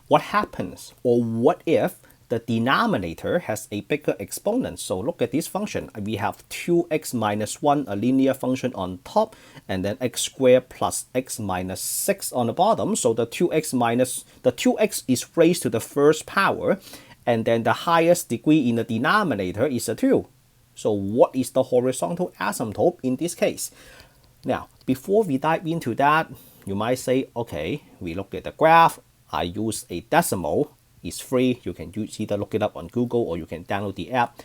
what happens, or what if the denominator has a bigger exponent? So look at this function. We have 2x minus 1, a linear function on top, and then x squared plus x minus 6 on the bottom. So the 2x is raised to the first power, and then the highest degree in the denominator is a 2. So what is the horizontal asymptote in this case? Now, before we dive into that, you might say, okay, we look at the graph. I use a decimal. It's free. You can either look it up on Google or you can download the app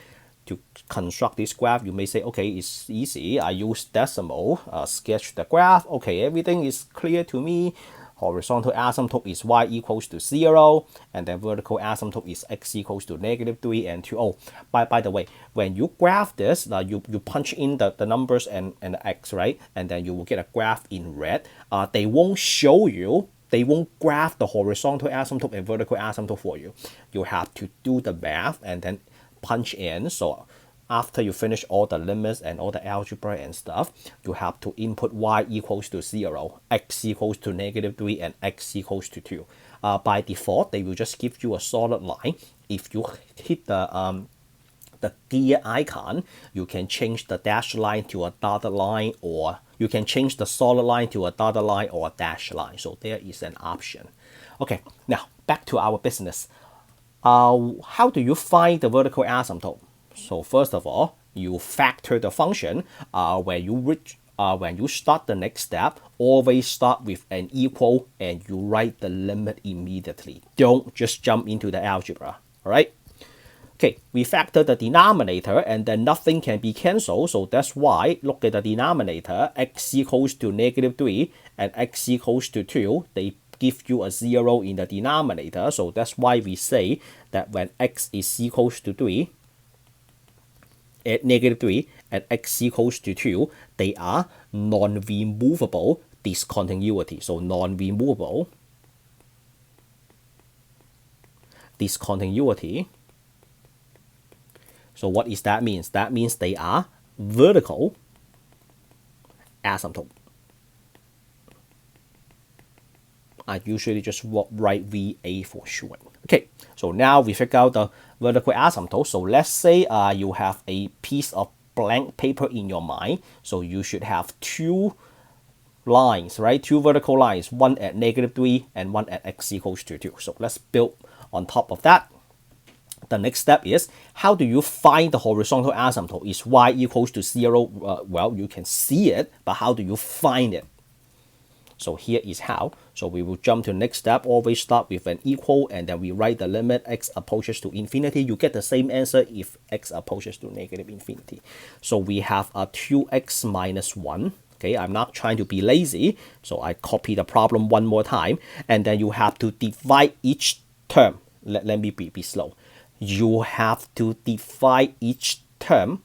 to construct this graph. You may say, okay, it's easy. I use decimal, sketch the graph. Okay, everything is clear to me. Horizontal asymptote is y equals to 0, and then vertical asymptote is x equals to -3 and 2. Oh, by the way, when you graph this, you punch in the numbers and the x, right? And then you will get a graph in red. They won't show you, they won't graph the horizontal asymptote and vertical asymptote for you. You have to do the math and then punch in. So after you finish all the limits and all the algebra and stuff, you have to input y equals to 0, x equals to -3, and x equals to 2. By default, they will just give you a solid line. If you hit the gear icon, you can change the dashed line to a dotted line, or you can change the solid line to a dotted line or a dashed line. So there is an option. Okay, now back to our business. How do you find the vertical asymptote? So first of all, you factor the function. When you start the next step, always start with an equal and you write the limit immediately. Don't just jump into the algebra. All right. Okay, we factor the denominator and then nothing can be cancelled. So that's why, look at the denominator, x equals to -3 and x equals to 2. They give you a 0 in the denominator. So that's why we say that when x is equals to 3, at -3 and x equals to 2, they are non-removable discontinuity. So non-removable discontinuity. So what is that means? That means they are vertical asymptote. I usually just write VA for short. Okay, so now we figure out the vertical asymptote. So let's say you have a piece of blank paper in your mind. So you should have two lines, right? Two vertical lines, one at -3 and one at x equals to 2. So let's build on top of that. The next step is, how do you find the horizontal asymptote? Is y equals to 0? Well, you can see it, but how do you find it? So here is how. So we will jump to the next step. Always start with an equal, and then we write the limit x approaches to infinity. You get the same answer if x approaches to -infinity. So we have a 2x minus 1. Okay, I'm not trying to be lazy, so I copy the problem one more time, and then you have to divide each term. Let me be slow. You have to divide each term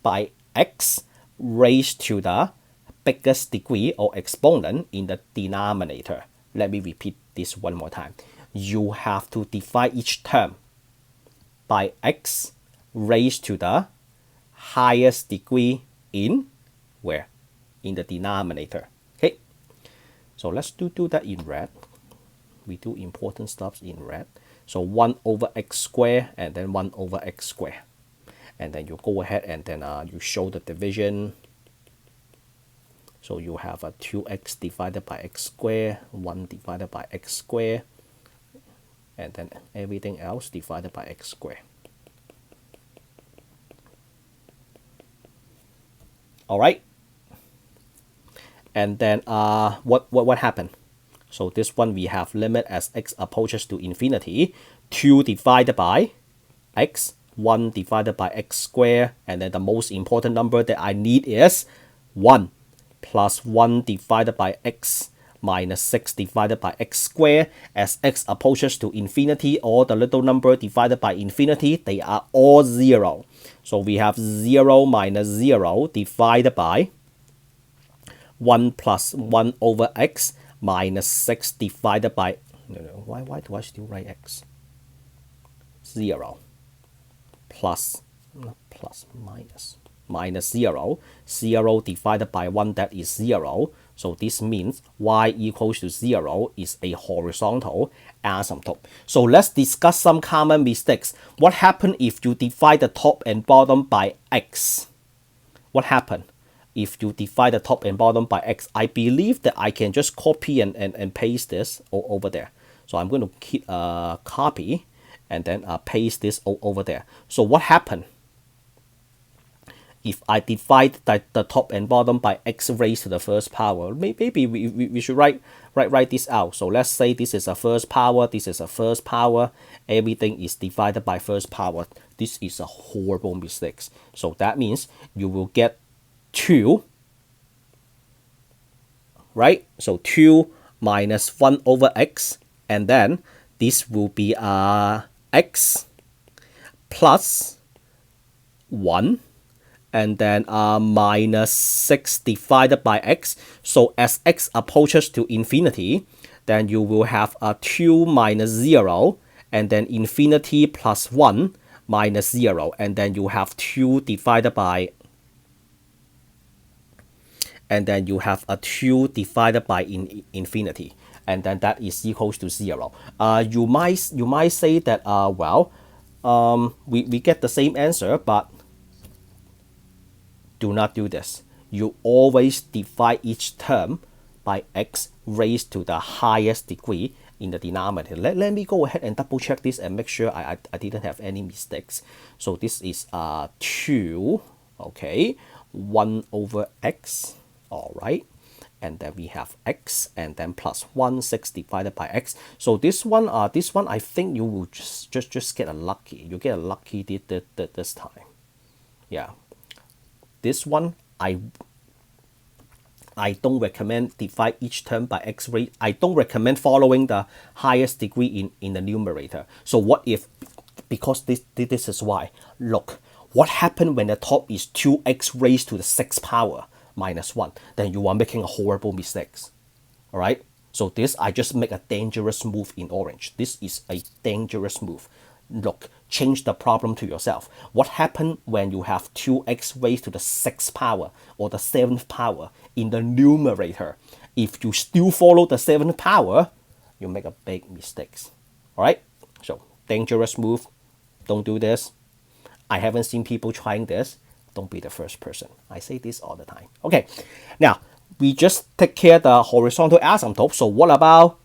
by x raised to the biggest degree or exponent in the denominator. Let me repeat this one more time. You have to divide each term by x raised to the highest degree in where? In the denominator. Okay, so let's do that in red. We do important stuff in red. So 1 over x squared and then 1 over x squared. And then you go ahead and then you show the division. So you have a 2x divided by x squared, 1 divided by x squared, and then everything else divided by x squared. All right. And then what happened? So this one we have limit as x approaches to infinity, 2 divided by x, 1 divided by x squared, and then the most important number that I need is 1 plus 1 divided by x minus 6 divided by x squared. As x approaches to infinity, all the little number divided by infinity, they are all 0. So we have 0 minus 0 divided by 1 plus 1 over x minus 6 divided by, why do I still write x? 0 plus, minus 0, 0 divided by 1, that is 0. So this means y equals to 0 is a horizontal asymptote. So let's discuss some common mistakes. What happens if you divide the top and bottom by x? What happened if you divide the top and bottom by x? I believe that I can just copy and paste this over there. So I'm going to hit copy and then paste this over there. So what happened if I divide the top and bottom by x raised to the first power? Maybe we should write this out. So let's say this is a first power, this is a first power, everything is divided by first power. This is a horrible mistake. So that means you will get 2, right? So 2 minus 1 over x, and then this will be x plus 1, and then minus 6 divided by x. So as x approaches to infinity, then you will have 2 minus 0, and then infinity plus 1 minus 0, and then you have 2 divided by, and then you have a 2 divided by infinity, and then that is equals to 0. You might say that we get the same answer, but do not do this. You always divide each term by x raised to the highest degree in the denominator. Let me go ahead and double check this and make sure I didn't have any mistakes. So this is 2, okay, 1 over x, all right, and then we have x, and then plus 1, 6 divided by x. So this one I think you will just get a lucky. You get a lucky this time. Yeah. This one, I don't recommend divide each term by x rate. I don't recommend following the highest degree in the numerator. So what if, because this is why. Look, what happened when the top is 2x raised to the 6th power minus 1? Then you are making a horrible mistake. All right? So this, I just make a dangerous move in orange. This is a dangerous move. Look, change the problem to yourself. What happened when you have 2x raised to the 6th power or the 7th power in the numerator? If you still follow the 7th power, you make a big mistake. All right? So, dangerous move. Don't do this. I haven't seen people trying this. Don't be the first person. I say this all the time. Okay, now, we just take care of the horizontal asymptote. So what about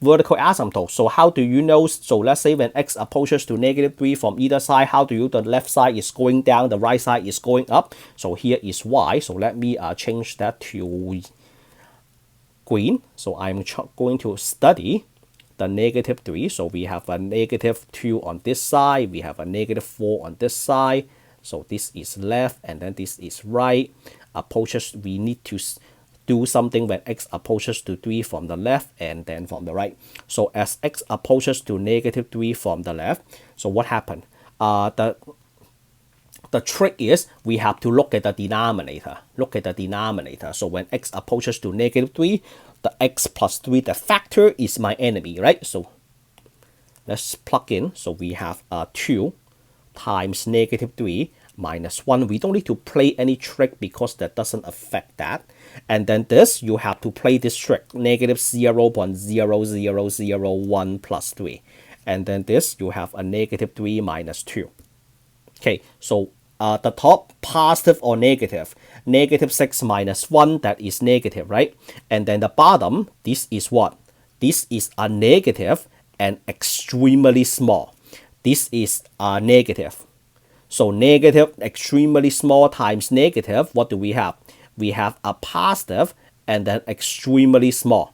vertical asymptote? So how do you know? So let's say when x approaches to -3 from either side, how do you, the left side is going down, the right side is going up? So here is y. So let me change that to green. So I'm going to study the -3. So we have a -2 on this side, we have a -4 on this side. So this is left, and then this is right. Approaches, we need to do something when x approaches to 3 from the left and then from the right. So as x approaches to -3 from the left, so what happened? The trick is we have to look at the denominator. Look at the denominator. So when x approaches to -3, the x plus 3, the factor is my enemy, right? So let's plug in. So we have 2 times -3 minus 1. We don't need to play any trick because that doesn't affect that. And then this, you have to play this trick, -0.00001 plus 3. And then this, you have a -3 minus 2. Okay, so the top, positive or negative? -6 minus 1, that is negative, right? And then the bottom, this is what? This is a negative and extremely small. This is a negative. So negative, extremely small times negative, what do we have? We have a positive and then extremely small.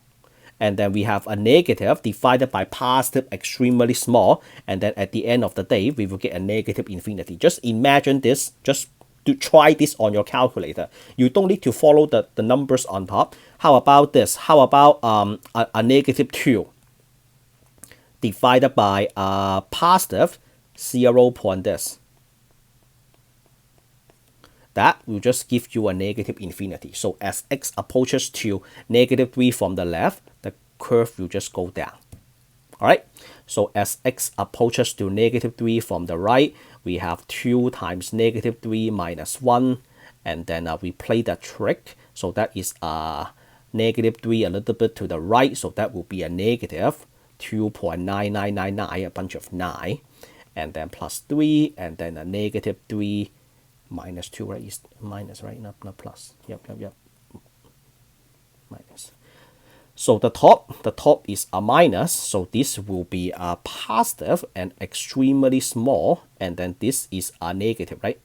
And then we have a negative divided by positive, extremely small. And then at the end of the day, we will get a negative infinity. Just imagine this. Just to try this on your calculator. You don't need to follow the numbers on top. How about this? How about a -2 divided by positive 0. This? That will just give you a negative infinity. So as x approaches to -3 from the left, the curve will just go down. All right. So as x approaches to -3 from the right, we have 2 times -3 minus 1. And then we play the trick. So that is negative 3 a little bit to the right, so that will be a negative 2.9999, a bunch of 9, and then plus 3, and then a negative 3 minus 2, right? Is minus, right? Not plus. Yep. Minus. So the top is a minus, so this will be a positive and extremely small, and then this is a negative, right?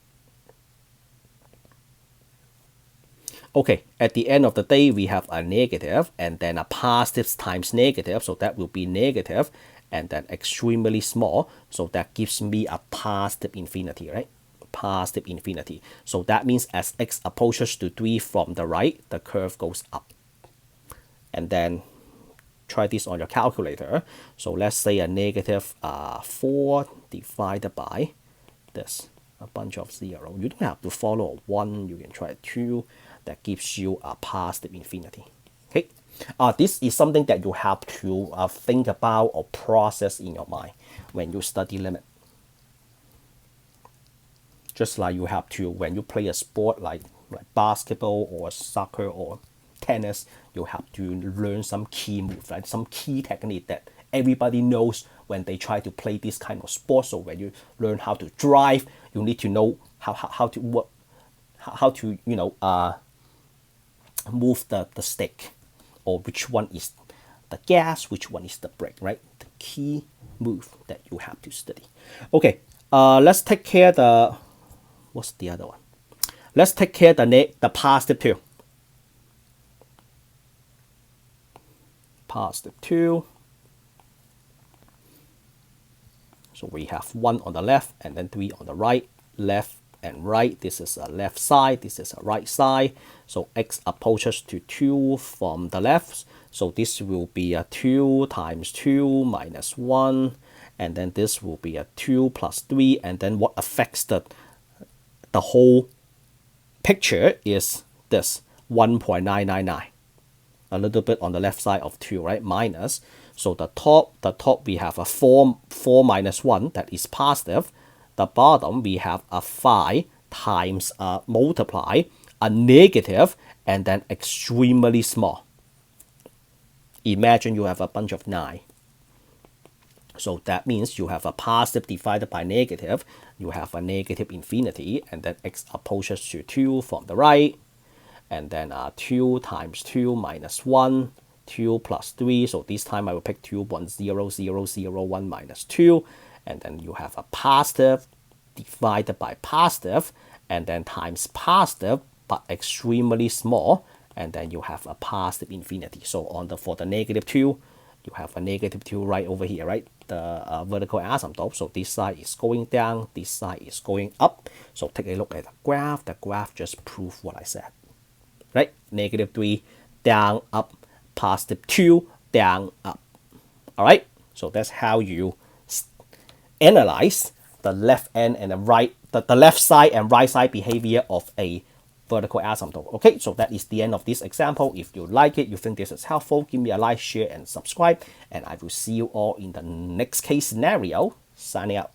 Okay, at the end of the day, we have a negative and then a positive times negative, so that will be negative and then extremely small, so that gives me a positive infinity, right? Positive infinity. So that means as x approaches to 3 from the right, the curve goes up. And then try this on your calculator. So let's say a negative 4 divided by this, a bunch of 0. You don't have to follow a 1, you can try a 2. That gives you a positive infinity. Okay, this is something that you have to think about or process in your mind when you study limit. Just like you have to when you play a sport like basketball or soccer or tennis, you have to learn some key moves, right? Some key technique that everybody knows when they try to play this kind of sport. So when you learn how to drive, you need to know how to work, how to move the stick, or which one is the gas, which one is the brake, right? The key move that you have to study. Okay, let's take care the, what's the other one? Let's take care the positive 2. Positive 2. So we have 1 on the left and then 3 on the right. Left and right, this is a left side, this is a right side. So x approaches to 2 from the left, so this will be a 2 times 2 minus 1, and then this will be a 2 plus 3, and then what affects the whole picture is this 1.999, a little bit on the left side of 2, right? Minus, so the top we have a 4 minus 1, that is positive. The bottom we have a 5 times multiply a negative and then extremely small. Imagine you have a bunch of 9. So that means you have a positive divided by negative, you have a negative infinity, and then x approaches to 2 from the right, and then 2 times 2 minus 1, 2 plus 3, so this time I will pick 2.0001 minus 2, and then you have a positive divided by positive, and then times positive but extremely small, and then you have a positive infinity. So for the negative 2, you have a negative 2 right over here, right? The vertical asymptote. So this side is going down, this side is going up. So take a look at the graph. The graph just proves what I said, right? Negative 3 down, up, positive 2 down, up. All right, so that's how you analyze the left end and the right, the left side and right side behavior of a vertical asymptote. Okay, so that is the end of this example. If you like it, you think this is helpful, give me a like, share, and subscribe, and I will see you all in the next case scenario. Signing out.